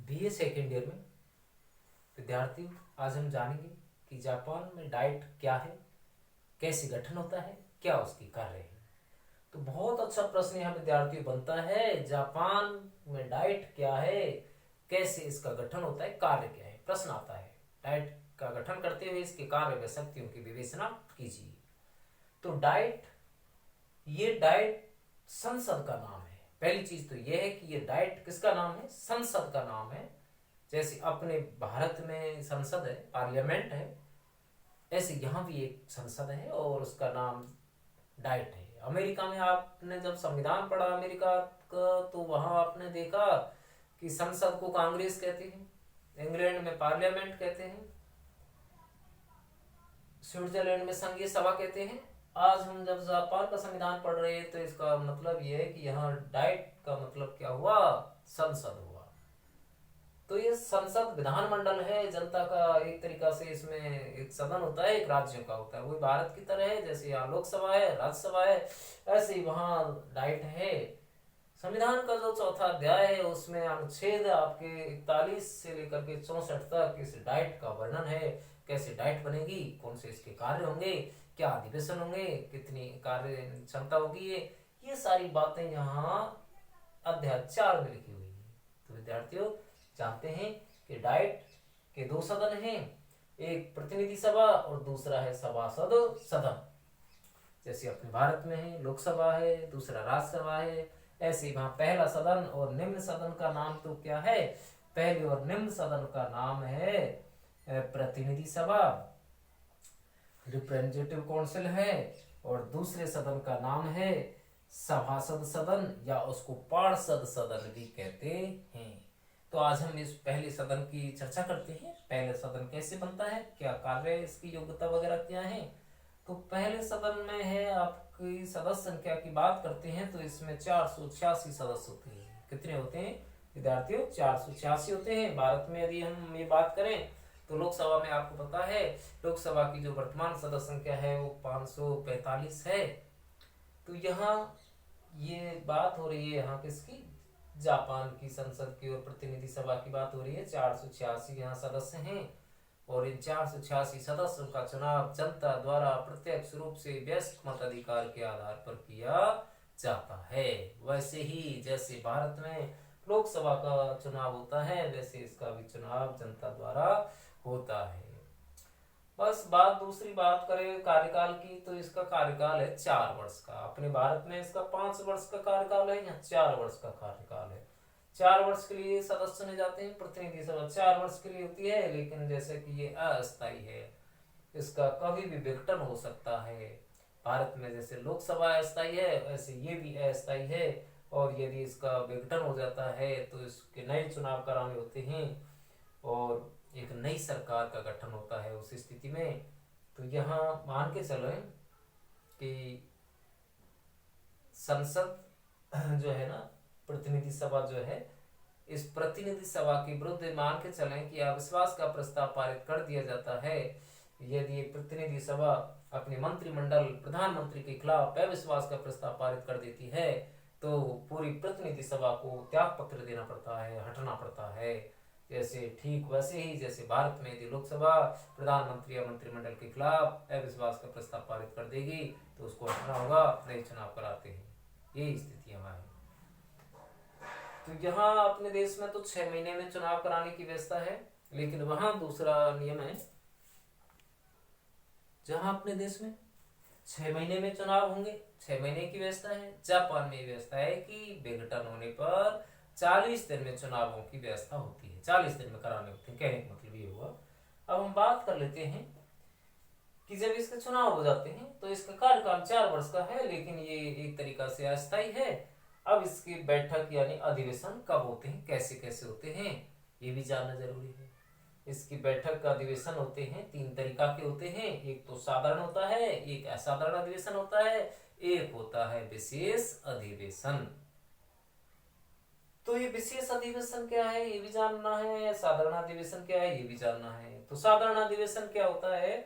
BA second year में विद्यार्थी, आज हम जानेंगे कि जापान में डाइट क्या है, कैसे गठन होता है, क्या उसकी कार्य है। तो बहुत अच्छा प्रश्न यहाँ विद्यार्थियों बनता है, जापान में डाइट क्या है, कैसे इसका गठन होता है, कार्य क्या है। प्रश्न आता है, डाइट का गठन करते हुए इसके कार्य व शक्तियों की विवेचना कीजिए। तो डाइट, ये डाइट संसद का नाम है। पहली चीज तो यह है कि ये डाइट किसका नाम है, संसद का नाम है। जैसे अपने भारत में संसद है, पार्लियामेंट है, ऐसे यहाँ भी एक संसद है और उसका नाम डाइट है। अमेरिका में आपने जब संविधान पढ़ा अमेरिका का, तो वहां आपने देखा कि संसद को कांग्रेस कहते हैं, इंग्लैंड में पार्लियामेंट कहते हैं, स्विट्जरलैंड में संघीय सभा कहते हैं। आज हम जब जापान का संविधान पढ़ रहे हैं तो इसका मतलब यह है कि यहाँ डाइट का मतलब क्या हुआ, संसद हुआ। तो ये संसद विधानमंडल है, जनता का एक तरीका से इसमें एक सदन होता है, एक राज्य का होता है। वही भारत की तरह है, जैसे यहाँ लोकसभा है, राज्यसभा है, ऐसे ही वहाँ डाइट है। संविधान का जो चौथा अध्याय है उसमें अनुच्छेद आपके 41 से लेकर के 64 तक इस डाइट का वर्णन है। कैसे डाइट बनेगी, कौन से इसके कार्य होंगे, क्या अधिवेशन होंगे, कितनी कार्य क्षमता होगी, ये सारी बातें यहाँ अध्याय 4 में लिखी हुई है। तो विद्यार्थियों जानते हैं कि डाइट के दो सदन हैं, एक प्रतिनिधि सभा और दूसरा है सभासद सदन। जैसे अपने भारत में है लोकसभा है, दूसरा राज्यसभा है, ऐसे वहां पहला सदन और निम्न सदन का नाम तो क्या है, पहले और निम्न सदन का नाम है प्रतिनिधि सभा, रिप्रेजेंटेटिव काउंसिल है, और दूसरे सदन का नाम है सभासद सदन या उसको पार्षद सदन भी कहते हैं। तो आज हम इस पहले सदन की चर्चा करते हैं। पहले सदन कैसे बनता है, क्या कार्य, इसकी योग्यता वगैरह क्या है। तो पहले सदन में है आपकी सदस्य संख्या की बात करते हैं तो इसमें 486 सदस्य होते हैं। कितने होते हैं विद्यार्थियों, 486 होते हैं। भारत में यदि हम ये बात करें तो लोकसभा में आपको पता है लोकसभा की जो वर्तमान सदस्य संख्या है वो 545 है। तो यहाँ ये बात हो रही है यहाँ किसकी, जापान की संसद की और प्रतिनिधि सभा की बात हो रही है। 486 यहाँ सदस्य हैं और इन 486 सदस्यों का चुनाव जनता द्वारा प्रत्यक्ष रूप से व्यस्त मताधिकार के आधार पर किया जाता है। वैसे ही जैसे भारत में लोकसभा का चुनाव होता है वैसे इसका भी चुनाव जनता द्वारा होता है। बस बात दूसरी बात करें कार्यकाल की, तो इसका कार्यकाल है 4 वर्ष का। अपने भारत में इसका 5 वर्ष का कार्यकाल है, यहाँ 4 वर्ष का कार्यकाल है। 4 वर्ष के लिए सदस्य चुने जाते हैं। प्रतिनिधि सभा 4 वर्ष के लिए होती है, लेकिन जैसे कि ये अस्थायी है, इसका कभी भी विघटन हो सकता है। भारत में जैसे लोकसभा अस्थायी है वैसे ये भी अस्थायी है, और यदि इसका विघटन हो जाता है तो इसके नए चुनाव कराने होते हैं और एक नई सरकार का गठन होता है उस स्थिति में। तो यहाँ मान के चलो कि संसद जो है ना, प्रतिनिधि सभा जो है, इस प्रतिनिधि सभा के विरुद्ध मान के चलें कि अविश्वास का प्रस्ताव पारित कर दिया जाता है। यदि प्रतिनिधि सभा अपने मंत्रिमंडल प्रधानमंत्री के खिलाफ अविश्वास का प्रस्ताव पारित कर देती है तो पूरी प्रतिनिधि सभा को त्याग पत्र देना पड़ता है, हटना पड़ता है। जैसे ठीक वैसे ही जैसे भारत में यदि लोकसभा प्रधानमंत्री या मंत्रिमंडल के खिलाफ अविश्वास का प्रस्ताव पारित कर देगी तो उसको हटना होगा, नए चुनाव कराते हैं। यही स्थिति हमारी। तो यहाँ अपने देश में तो 6 महीने में चुनाव कराने की व्यवस्था है, लेकिन वहां दूसरा नियम है। जहां अपने देश में 6 महीने में चुनाव होंगे, 6 महीने की व्यवस्था है, जापान में व्यवस्था है कि विघटन होने पर 40 दिन में चुनावों की व्यवस्था होती है। 40 दिन में कराने होते हैं, कहने का मतलब ये हुआ। अब हम बात कर लेते हैं कि जब इसके चुनाव हो जाते हैं तो इसका कार्यकाल 4 वर्ष का है, लेकिन ये एक तरीका से अस्थायी है। अब इसकी बैठक यानी अधिवेशन कब होते हैं, कैसे कैसे होते हैं, ये भी जानना जरूरी है। इसकी बैठक का अधिवेशन होते हैं 3 तरीका के होते हैं। एक तो साधारण होता है, एक असाधारण अधिवेशन होता है, एक होता है विशेष अधिवेशन। तो ये विशेष अधिवेशन क्या है ये भी जानना है, साधारण अधिवेशन क्या है ये भी जानना है। तो साधारण अधिवेशन क्या होता है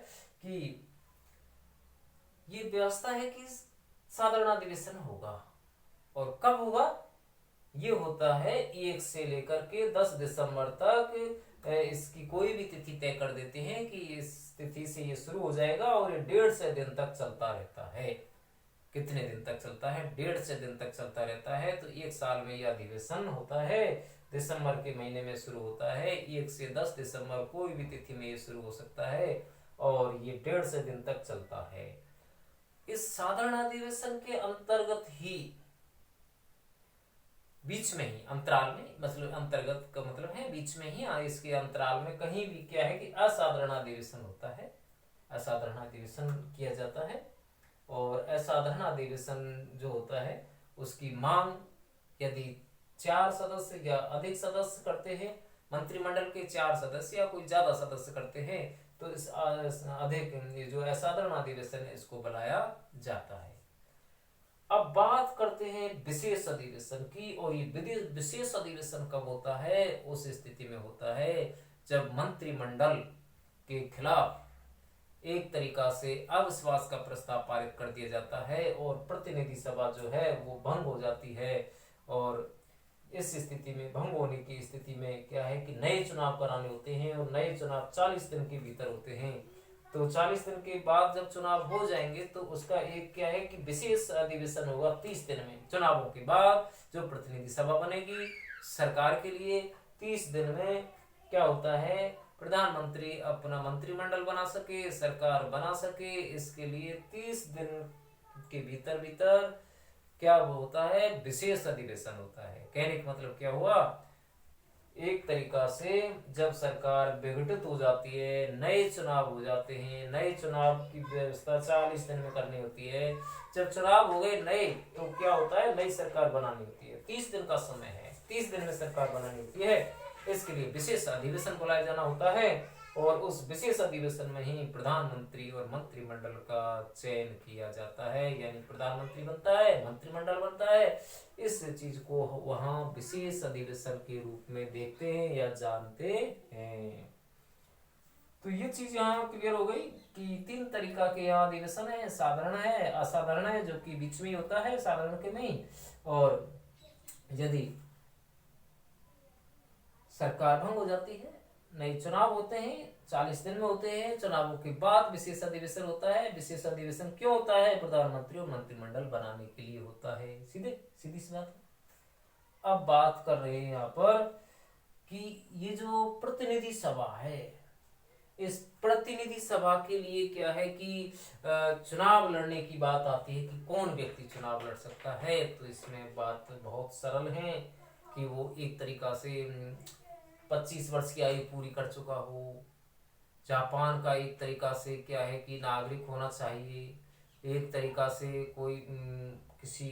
कि ये व्यवस्था है कि साधारण अधिवेशन होगा, और कब होगा, ये होता है 1 से लेकर के 10 दिसंबर तक। इसकी कोई भी तिथि तय कर देते हैं कि इस तिथि से ये शुरू हो जाएगा और ये 1.5 दिन तक चलता रहता है। कितने दिन तक चलता है? 1.5 दिन तक चलता रहता है। तो 1 साल में यह अधिवेशन होता है, दिसंबर के महीने में शुरू होता है। 1 से 10 दिसंबर कोई भी तिथि में ये शुरू हो सकता है और ये 1.5 दिन तक चलता है। इस साधारण अधिवेशन के अंतर्गत ही बीच में ही अंतराल में, मतलब अंतर्गत का मतलब है बीच में ही, इसके अंतराल में कहीं भी क्या है कि असाधारण अधिवेशन होता है, असाधारण अधिवेशन किया जाता है। और असाधारण अधिवेशन जो होता है उसकी मांग यदि 4 सदस्य या अधिक सदस्य करते हैं, मंत्रिमंडल के 4 सदस्य या कोई ज्यादा सदस्य करते हैं, तो इस अधिक जो असाधारण अधिवेशन है इसको बुलाया जाता है। अब बात करते हैं विशेष अधिवेशन की। और ये विशेष अधिवेशन कब होता है? उस स्थिति में होता है जब मंत्रिमंडल के खिलाफ एक तरीका से अविश्वास का प्रस्ताव पारित कर दिया जाता है और प्रतिनिधि सभा जो है वो भंग हो जाती है। और इस स्थिति में, भंग होने की स्थिति में क्या है कि नए चुनाव कराने होते हैं और नए चुनाव 40 दिन के भीतर होते हैं। तो 40 दिन के बाद जब चुनाव हो जाएंगे तो उसका एक क्या है कि विशेष अधिवेशन होगा 30 दिन में। चुनावों के बाद जो प्रतिनिधि सभा बनेगी सरकार के लिए, 30 दिन में क्या होता है, प्रधानमंत्री अपना मंत्रिमंडल बना सके, सरकार बना सके, इसके लिए 30 दिन के भीतर भीतर क्या होता है, विशेष अधिवेशन होता है। कहने का मतलब क्या हुआ, एक तरीका से जब सरकार विघटित हो जाती है, नए चुनाव हो जाते हैं, नए चुनाव की व्यवस्था 40 दिन में करनी होती है। जब चुनाव हो गए नए तो क्या होता है, नई सरकार बनानी होती है। 30 दिन का समय है, 30 दिन में सरकार बनानी होती है। इसके लिए विशेष अधिवेशन बुलाया जाना होता है और उस विशेष अधिवेशन में ही प्रधानमंत्री और मंत्रिमंडल का चयन किया जाता है। यानी प्रधानमंत्री बनता है, मंत्रिमंडल बनता है। इस चीज को वहां विशेष अधिवेशन के रूप में देखते हैं या जानते हैं। तो ये चीज यहाँ क्लियर हो गई कि 3 तरीका के यहाँ अधिवेशन है, साधारण है, असाधारण है, जो कि बीच में होता है साधारण के में। और यदि सरकार भंग हो जाती है, नए चुनाव होते हैं, 40 दिन में होते हैं, चुनावों के बाद विशेष अधिवेशन होता है। विशेष अधिवेशन क्यों होता है? प्रधानमंत्री और मंत्रिमंडल बनाने के लिए होता है। सीधी सी बात। अब बात कर रहे हैं यहाँ पर कि ये जो प्रतिनिधि सभा है, इस प्रतिनिधि सभा के लिए क्या है कि चुनाव लड़ने की बात आती है कि कौन व्यक्ति चुनाव लड़ सकता है। तो इसमें बात बहुत सरल है कि वो एक तरीका से 25 वर्ष की आयु पूरी कर चुका हो। जापान का एक तरीका से क्या है कि नागरिक होना चाहिए। एक तरीका से कोई किसी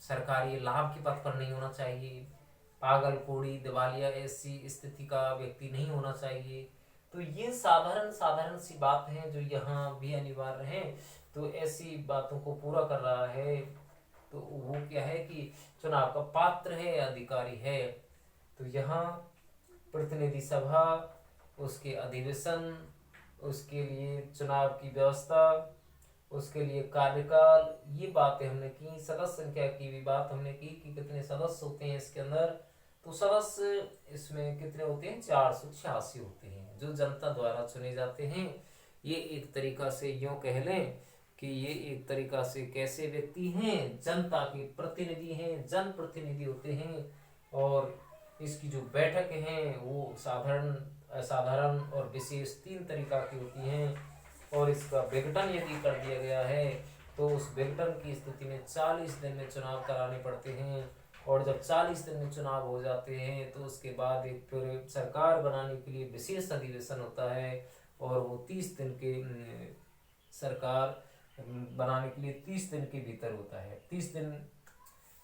सरकारी लाभ के पद पर नहीं होना चाहिए। पागल, कोड़ी, दिवालिया ऐसी स्थिति का व्यक्ति नहीं होना चाहिए। तो ये साधारण साधारण सी बात है जो यहाँ भी अनिवार्य है। तो ऐसी बातों को पूरा कर रहा है तो वो क्या है कि चुनाव का पात्र है, अधिकारी है। तो यहाँ प्रतिनिधि सभा, उसके अधिवेशन, उसके लिए चुनाव की व्यवस्था, उसके लिए कार्यकाल, ये बातें हमने की। सदस्य संख्या की भी बात हमने की कि कितने सदस्य होते हैं इसके अंदर। तो सदस्य इसमें कितने होते हैं? 486 होते हैं जो जनता द्वारा चुने जाते हैं। ये एक तरीका से यूं कह लें कि ये एक तरीका से कैसे व्यक्ति हैं, जनता के प्रतिनिधि हैं, जनप्रतिनिधि होते हैं। और इसकी जो बैठक हैं वो साधारण, असाधारण और विशेष 3 तरीका की होती हैं। और इसका विघटन यदि कर दिया गया है तो उस विघटन की स्थिति में 40 दिन में चुनाव कराने पड़ते हैं। और जब 40 दिन में चुनाव हो जाते हैं तो उसके बाद एक फिर सरकार बनाने के लिए विशेष अधिवेशन होता है और वो 30 दिन के सरकार बनाने के लिए 30 दिन के भीतर होता है, 30 दिन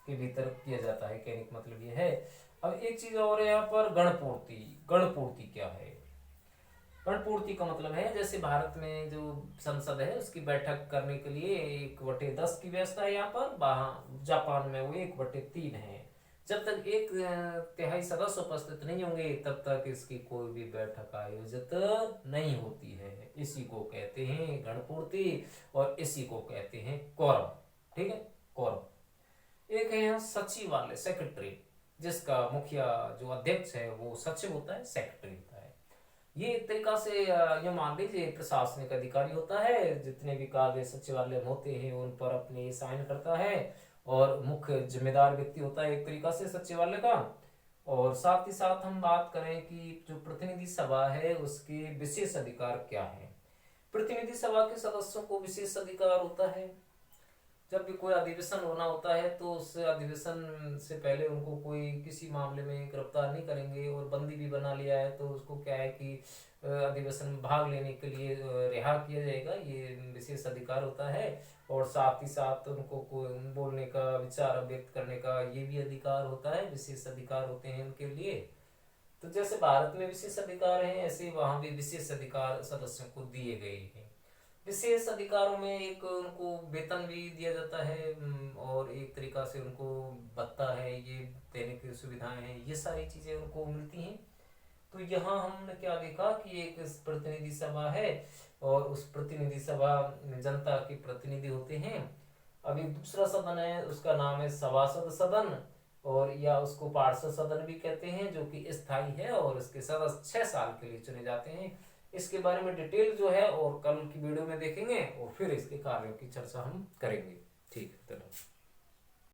के भीतर किया जाता है। कहने का मतलब ये है। अब एक चीज और है यहाँ पर, गणपूर्ति। गणपूर्ति क्या है? गणपूर्ति का मतलब है जैसे भारत में जो संसद है उसकी बैठक करने के लिए 1/10 की व्यवस्था है। यहाँ पर जापान में वो 1/3 है। जब तक 1/3 सदस्य उपस्थित नहीं होंगे तब तक इसकी कोई भी बैठक आयोजित नहीं होती है। इसी को कहते हैं गणपूर्ति और इसी को कहते हैं कोरम। ठीक है, कोरम। एक है यहाँ सचिवालय, सेक्रेटरी, जिसका मुखिया जो अध्यक्ष है वो सचिव होता है, सेक्रेटरी होता है। ये एक तरीका से ये मान लीजिए प्रशासनिक अधिकारी होता है, जितने भी कार्य सचिवालय में होते हैं उन पर अपने साइन करता है, और मुख्य जिम्मेदार व्यक्ति होता है एक तरीका से सचिवालय का। और साथ ही साथ हम बात करें कि जो प्रतिनिधि सभा है उसके विशेष अधिकार क्या है। प्रतिनिधि सभा के सदस्यों को विशेष अधिकार होता है, जब भी कोई अधिवेशन होना होता है तो उस अधिवेशन से पहले उनको कोई किसी मामले में गिरफ्तार नहीं करेंगे, और बंदी भी बना लिया है तो उसको क्या है कि अधिवेशन में भाग लेने के लिए रिहा किया जाएगा, ये विशेष अधिकार होता है। और साथ ही साथ उनको कोई बोलने का, विचार व्यक्त करने का ये भी अधिकार होता है, विशेष अधिकार होते हैं उनके लिए। तो जैसे भारत में विशेष अधिकार हैं, ऐसे वहां भी विशेष अधिकार सदस्यों को दिए गए हैं। विशेष अधिकारों में एक उनको वेतन भी दिया जाता है, और एक तरीका से उनको भत्ता है ये देने की सुविधाएं हैं, ये सारी चीजें उनको मिलती हैं। तो यहाँ हमने क्या देखा कि एक प्रतिनिधि सभा है, और उस प्रतिनिधि सभा में जनता के प्रतिनिधि होते हैं। अब एक दूसरा सदन है, उसका नाम है सभासद सदन, और या उसको पार्षद सदन भी कहते हैं, जो कि स्थायी है और इसके सदस्य 6 साल के लिए चुने जाते हैं। इसके बारे में डिटेल जो है और कल की वीडियो में देखेंगे, और फिर इसके कार्यों की चर्चा हम करेंगे। ठीक है, चलो।